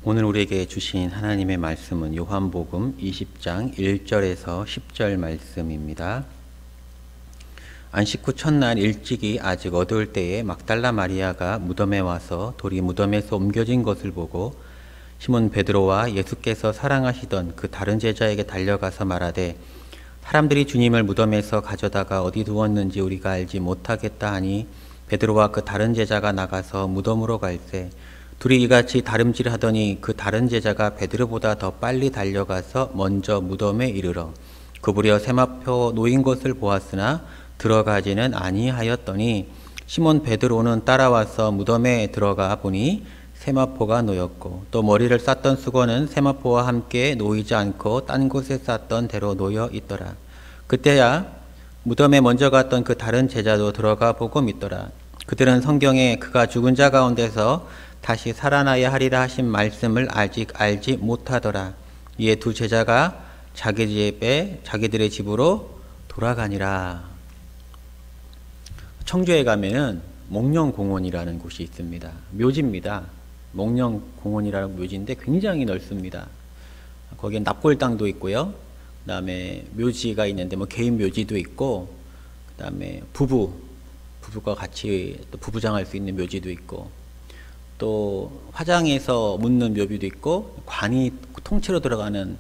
오늘 우리에게 주신 하나님의 말씀은 요한복음 20장 1절에서 10절 말씀입니다. 안식 후 첫날 일찍이 아직 어두울 때에 막달라 마리아가 무덤에 와서 돌이 무덤에서 옮겨진 것을 보고 시몬 베드로와 예수께서 사랑하시던 그 다른 제자에게 달려가서 말하되 사람들이 주님을 무덤에서 가져다가 어디 두었는지 우리가 알지 못하겠다 하니 베드로와 그 다른 제자가 나가서 무덤으로 갈새 둘이 이같이 다름질하더니 그 다른 제자가 베드로보다 더 빨리 달려가서 먼저 무덤에 이르러 그부려 세마포 놓인 것을 보았으나 들어가지는 아니하였더니 시몬 베드로는 따라와서 무덤에 들어가 보니 세마포가 놓였고 또 머리를 쌌던 수건은 세마포와 함께 놓이지 않고 딴 곳에 쌌던 대로 놓여 있더라. 그때야 무덤에 먼저 갔던 그 다른 제자도 들어가 보고 믿더라. 그들은 성경에 그가 죽은 자 가운데서 다시 살아나야 하리라 하신 말씀을 아직 알지 못하더라. 이에 두 제자가 자기들의 집으로 돌아가니라. 청주에 가면은 목련공원이라는 곳이 있습니다. 묘지입니다. 목련공원이라는 묘지인데 굉장히 넓습니다. 거기에 납골당도 있고요. 그 다음에 묘지가 있는데 개인 묘지도 있고, 그 다음에 부부가 같이 또 부부장할 수 있는 묘지도 있고, 또 화장해서 묻는 묘비도 있고, 관이 통째로 들어가는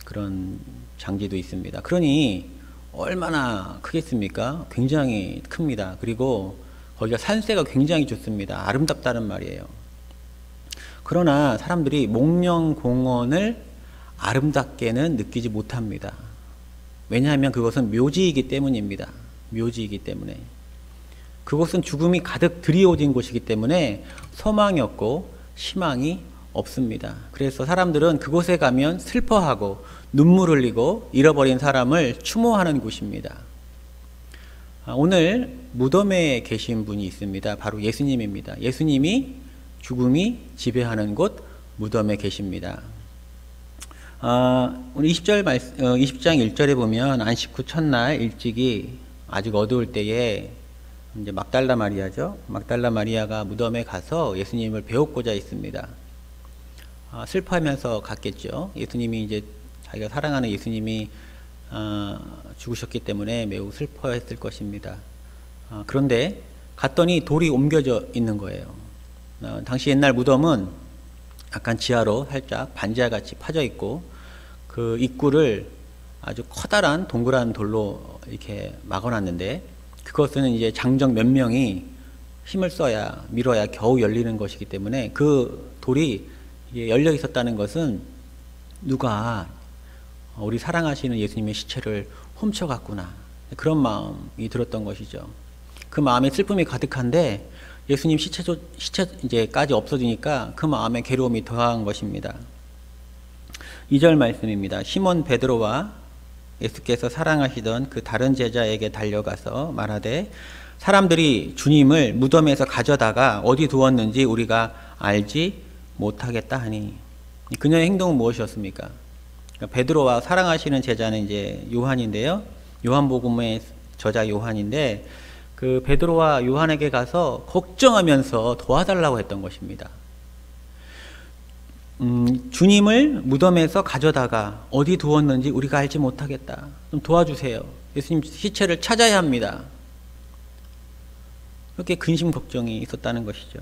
그런 장지도 있습니다. 그러니 얼마나 크겠습니까? 굉장히 큽니다. 그리고 거기가 산세가 굉장히 좋습니다. 아름답다는 말이에요. 그러나 사람들이 목련공원을 아름답게는 느끼지 못합니다. 왜냐하면 그것은 묘지이기 때문입니다. 묘지이기 때문에. 그곳은 죽음이 가득 드리워진 곳이기 때문에 소망이 없고 희망이 없습니다. 그래서 사람들은 그곳에 가면 슬퍼하고 눈물 흘리고 잃어버린 사람을 추모하는 곳입니다. 오늘 무덤에 계신 분이 있습니다. 바로 예수님입니다. 예수님이 죽음이 지배하는 곳 무덤에 계십니다. 오늘 20장 1절에 보면 안식 후 첫날 일찍이 아직 어두울 때에 이제 막달라 마리아죠. 막달라 마리아가 무덤에 가서 예수님을 배우고자 했습니다. 슬퍼하면서 갔겠죠. 예수님이 이제 자기가 사랑하는 예수님이 죽으셨기 때문에 매우 슬퍼했을 것입니다. 그런데 갔더니 돌이 옮겨져 있는 거예요. 당시 옛날 무덤은 약간 지하로 살짝 반지하같이 파져 있고 그 입구를 아주 커다란 동그란 돌로 이렇게 막아놨는데 그것은 이제 장정 몇 명이 힘을 써야 밀어야 겨우 열리는 것이기 때문에 그 돌이 열려 있었다는 것은 누가 우리 사랑하시는 예수님의 시체를 훔쳐갔구나 그런 마음이 들었던 것이죠. 그 마음에 슬픔이 가득한데 예수님 시체 이제까지 없어지니까 그 마음에 괴로움이 더한 것입니다. 2절 말씀입니다. 시몬 베드로와 예수께서 사랑하시던 그 다른 제자에게 달려가서 말하되 사람들이 주님을 무덤에서 가져다가 어디 두었는지 우리가 알지 못하겠다 하니 그녀의 행동은 무엇이었습니까? 베드로와 사랑하시는 제자는 이제 요한인데요. 요한복음의 저자 요한인데 그 베드로와 요한에게 가서 걱정하면서 도와달라고 했던 것입니다. 주님을 무덤에서 가져다가 어디 두었는지 우리가 알지 못하겠다. 좀 도와주세요. 예수님 시체를 찾아야 합니다. 이렇게 근심 걱정이 있었다는 것이죠.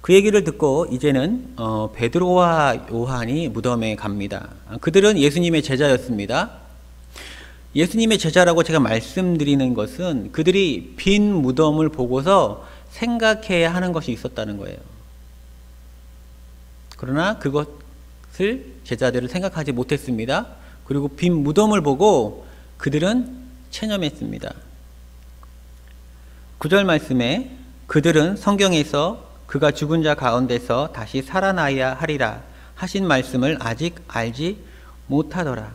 그 얘기를 듣고 이제는 베드로와 요한이 무덤에 갑니다. 그들은 예수님의 제자였습니다. 예수님의 제자라고 제가 말씀드리는 것은 그들이 빈 무덤을 보고서 생각해야 하는 것이 있었다는 거예요. 그러나 그것을 제자들은 생각하지 못했습니다. 그리고 빈 무덤을 보고 그들은 체념했습니다. 9절 말씀에 그들은 성경에서 그가 죽은 자 가운데서 다시 살아나야 하리라 하신 말씀을 아직 알지 못하더라.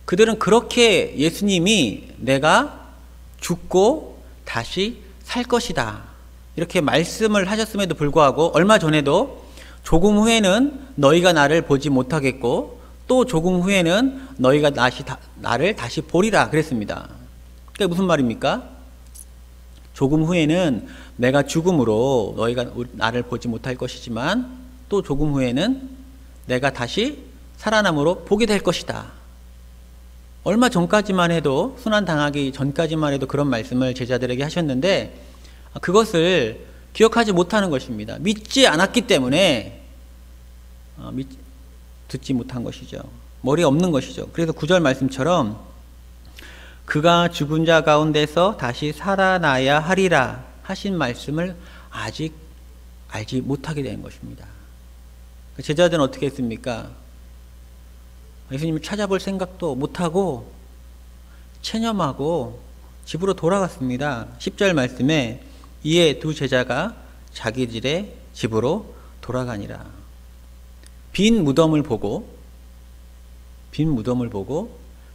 그들은 그렇게 예수님이 내가 죽고 다시 살 것이다 이렇게 말씀을 하셨음에도 불구하고 얼마 전에도 조금 후에는 너희가 나를 보지 못하겠고 또 조금 후에는 너희가 나를 다시 보리라 그랬습니다. 그게 무슨 말입니까? 조금 후에는 내가 죽음으로 너희가 나를 보지 못할 것이지만 또 조금 후에는 내가 다시 살아남으로 보게 될 것이다. 얼마 전까지만 해도, 순환당하기 전까지만 해도 그런 말씀을 제자들에게 하셨는데 그것을 기억하지 못하는 것입니다. 믿지 않았기 때문에 듣지 못한 것이죠. 머리에 없는 것이죠. 그래서 9절 말씀처럼 그가 죽은 자 가운데서 다시 살아나야 하리라 하신 말씀을 아직 알지 못하게 된 것입니다. 제자들은 어떻게 했습니까? 예수님을 찾아볼 생각도 못하고 체념하고 집으로 돌아갔습니다. 10절 말씀에 이에 두 제자가 자기들의 집으로 돌아가니라. 빈 무덤을 보고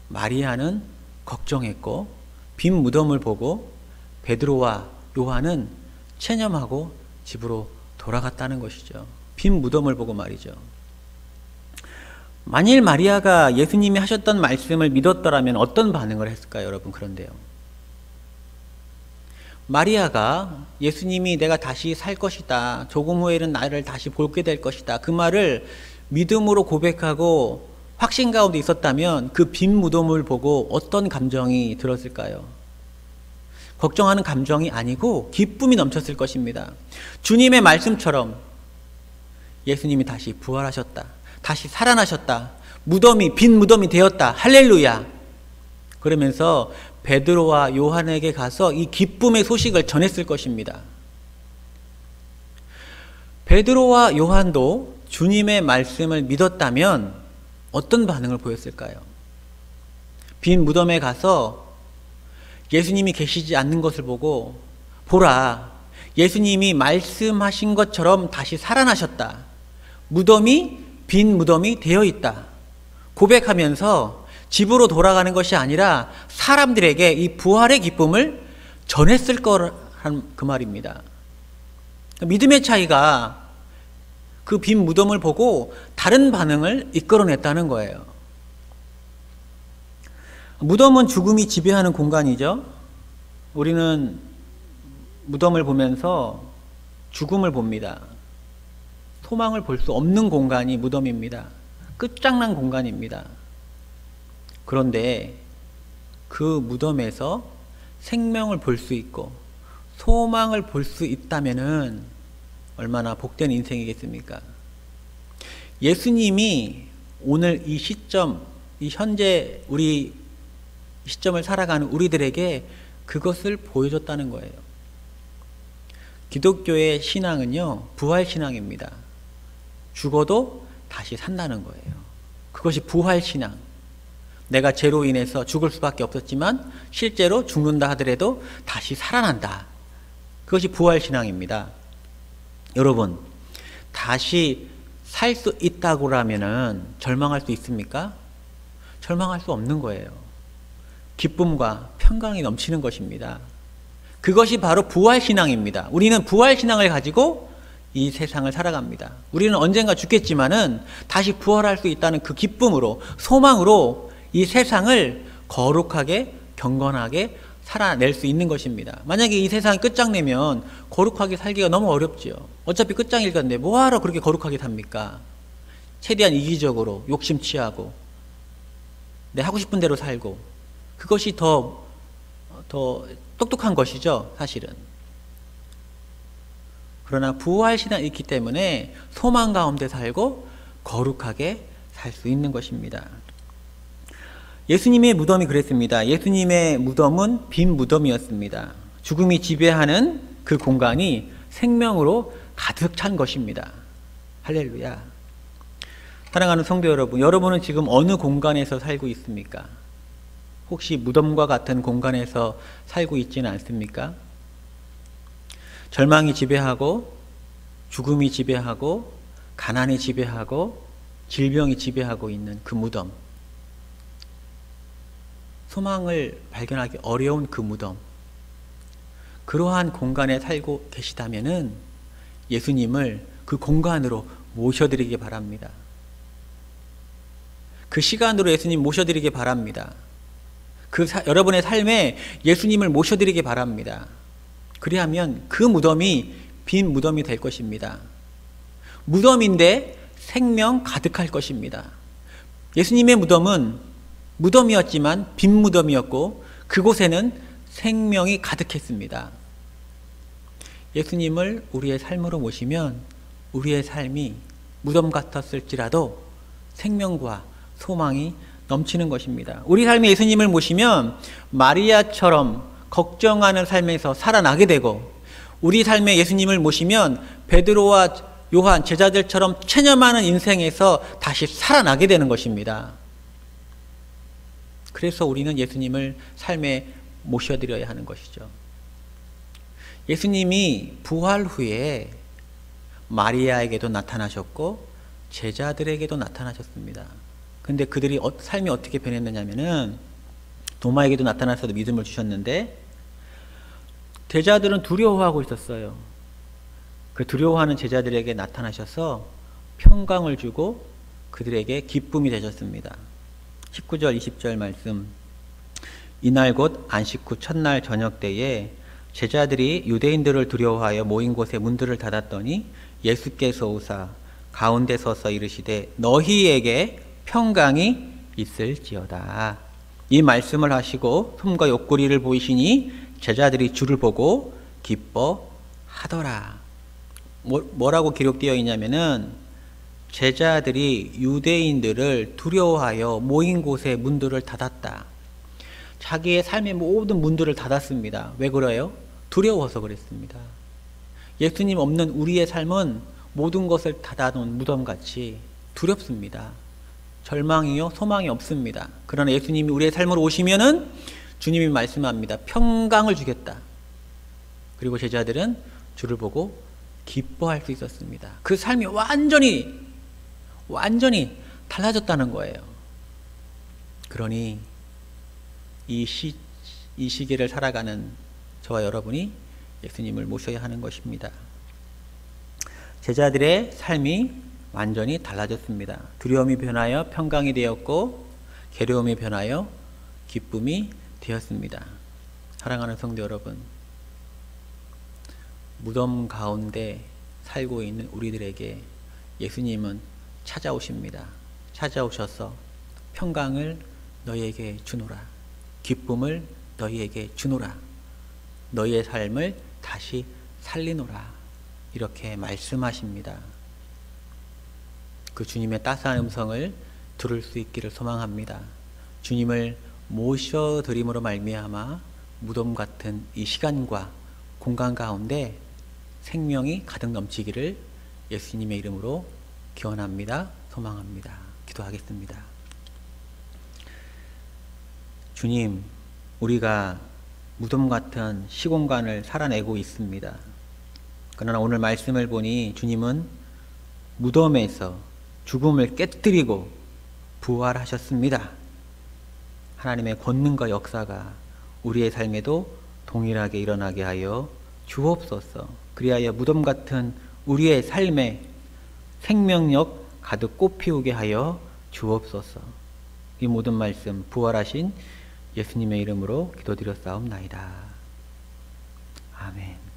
마리아는 걱정했고, 빈 무덤을 보고 베드로와 요한은 체념하고 집으로 돌아갔다는 것이죠. 빈 무덤을 보고 말이죠. 만일 마리아가 예수님이 하셨던 말씀을 믿었더라면 어떤 반응을 했을까요, 여러분? 그런데요, 마리아가 예수님이 내가 다시 살 것이다, 조금 후에는 나를 다시 보게 될 것이다, 그 말을 믿음으로 고백하고 확신 가운데 있었다면 그 빈 무덤을 보고 어떤 감정이 들었을까요? 걱정하는 감정이 아니고 기쁨이 넘쳤을 것입니다. 주님의 말씀처럼 예수님이 다시 부활하셨다, 다시 살아나셨다, 무덤이 빈 무덤이 되었다, 할렐루야. 그러면서 베드로와 요한에게 가서 이 기쁨의 소식을 전했을 것입니다. 베드로와 요한도 주님의 말씀을 믿었다면 어떤 반응을 보였을까요? 빈 무덤에 가서 예수님이 계시지 않는 것을 보고, 보라, 예수님이 말씀하신 것처럼 다시 살아나셨다, 무덤이 빈 무덤이 되어 있다 고백하면서 집으로 돌아가는 것이 아니라 사람들에게 이 부활의 기쁨을 전했을 거란 그 말입니다. 믿음의 차이가 그 빈 무덤을 보고 다른 반응을 이끌어냈다는 거예요. 무덤은 죽음이 지배하는 공간이죠. 우리는 무덤을 보면서 죽음을 봅니다. 소망을 볼 수 없는 공간이 무덤입니다. 끝장난 공간입니다. 그런데 그 무덤에서 생명을 볼 수 있고 소망을 볼 수 있다면은 얼마나 복된 인생이겠습니까? 예수님이 오늘 이 시점, 이 현재 우리 시점을 살아가는 우리들에게 그것을 보여줬다는 거예요. 기독교의 신앙은요, 부활신앙입니다. 죽어도 다시 산다는 거예요. 그것이 부활신앙. 내가 죄로 인해서 죽을 수밖에 없었지만 실제로 죽는다 하더라도 다시 살아난다. 그것이 부활신앙입니다. 여러분, 다시 살 수 있다고라면은 절망할 수 있습니까? 절망할 수 없는 거예요. 기쁨과 평강이 넘치는 것입니다. 그것이 바로 부활신앙입니다. 우리는 부활신앙을 가지고 이 세상을 살아갑니다. 우리는 언젠가 죽겠지만은 다시 부활할 수 있다는 그 기쁨으로, 소망으로 이 세상을 거룩하게, 경건하게 살아낼 수 있는 것입니다. 만약에 이 세상이 끝장내면 거룩하게 살기가 너무 어렵지요. 어차피 끝장일 건데 뭐하러 그렇게 거룩하게 삽니까? 최대한 이기적으로 욕심 취하고 내 하고 싶은 대로 살고, 그것이 더 똑똑한 것이죠, 사실은. 그러나 부활신앙이 있기 때문에 소망 가운데 살고 거룩하게 살 수 있는 것입니다. 예수님의 무덤이 그랬습니다. 예수님의 무덤은 빈 무덤이었습니다. 죽음이 지배하는 그 공간이 생명으로 가득 찬 것입니다. 할렐루야. 사랑하는 성도 여러분, 여러분은 지금 어느 공간에서 살고 있습니까? 혹시 무덤과 같은 공간에서 살고 있지는 않습니까? 절망이 지배하고, 죽음이 지배하고, 가난이 지배하고, 질병이 지배하고 있는 그 무덤, 소망을 발견하기 어려운 그 무덤, 그러한 공간에 살고 계시다면은 예수님을 그 공간으로 모셔드리기 바랍니다. 그 시간으로 예수님 모셔드리기 바랍니다. 여러분의 삶에 예수님을 모셔드리기 바랍니다. 그리하면 그 무덤이 빈 무덤이 될 것입니다. 무덤인데 생명 가득할 것입니다. 예수님의 무덤은 무덤이었지만 빈 무덤이었고 그곳에는 생명이 가득했습니다. 예수님을 우리의 삶으로 모시면 우리의 삶이 무덤 같았을지라도 생명과 소망이 넘치는 것입니다. 우리 삶에 예수님을 모시면 마리아처럼 걱정하는 삶에서 살아나게 되고, 우리 삶에 예수님을 모시면 베드로와 요한 제자들처럼 체념하는 인생에서 다시 살아나게 되는 것입니다. 그래서 우리는 예수님을 삶에 모셔드려야 하는 것이죠. 예수님이 부활 후에 마리아에게도 나타나셨고 제자들에게도 나타나셨습니다. 근데 그들이 삶이 어떻게 변했느냐면은, 도마에게도 나타나서도 믿음을 주셨는데 제자들은 두려워하고 있었어요. 그 두려워하는 제자들에게 나타나셔서 평강을 주고 그들에게 기쁨이 되셨습니다. 19절 20절 말씀. 이날 곧 안식 후 첫날 저녁 때에 제자들이 유대인들을 두려워하여 모인 곳에 문들을 닫았더니 예수께서 오사 가운데 서서 이르시되 너희에게 평강이 있을지어다. 이 말씀을 하시고 손과 옆구리를 보이시니 제자들이 주를 보고 기뻐하더라. 뭐라고 기록되어 있냐면은, 제자들이 유대인들을 두려워하여 모인 곳에 문들을 닫았다. 자기의 삶의 모든 문들을 닫았습니다. 왜 그래요? 두려워서 그랬습니다. 예수님 없는 우리의 삶은 모든 것을 닫아놓은 무덤같이 두렵습니다. 절망이요, 소망이 없습니다. 그러나 예수님이 우리의 삶으로 오시면은 주님이 말씀합니다. 평강을 주겠다. 그리고 제자들은 주를 보고 기뻐할 수 있었습니다. 그 삶이 완전히 달라졌다는 거예요. 그러니 이 시기를 살아가는 저와 여러분이 예수님을 모셔야 하는 것입니다. 제자들의 삶이 완전히 달라졌습니다. 두려움이 변하여 평강이 되었고 괴로움이 변하여 기쁨이 되었습니다. 사랑하는 성도 여러분, 무덤 가운데 살고 있는 우리들에게 예수님은 찾아오십니다. 찾아오셔서 평강을 너희에게 주노라, 기쁨을 너희에게 주노라, 너희의 삶을 다시 살리노라, 이렇게 말씀하십니다. 그 주님의 따스한 음성을 들을 수 있기를 소망합니다. 주님을 모셔드림으로 말미암아 무덤 같은 이 시간과 공간 가운데 생명이 가득 넘치기를 예수님의 이름으로 기원합니다. 소망합니다. 기도하겠습니다. 주님, 우리가 무덤 같은 시공간을 살아내고 있습니다. 그러나 오늘 말씀을 보니 주님은 무덤에서 죽음을 깨뜨리고 부활하셨습니다. 하나님의 권능과 역사가 우리의 삶에도 동일하게 일어나게 하여 주옵소서. 그리하여 무덤 같은 우리의 삶에 생명력 가득 꽃피우게 하여 주옵소서. 이 모든 말씀 부활하신 예수님의 이름으로 기도드렸사옵나이다. 아멘.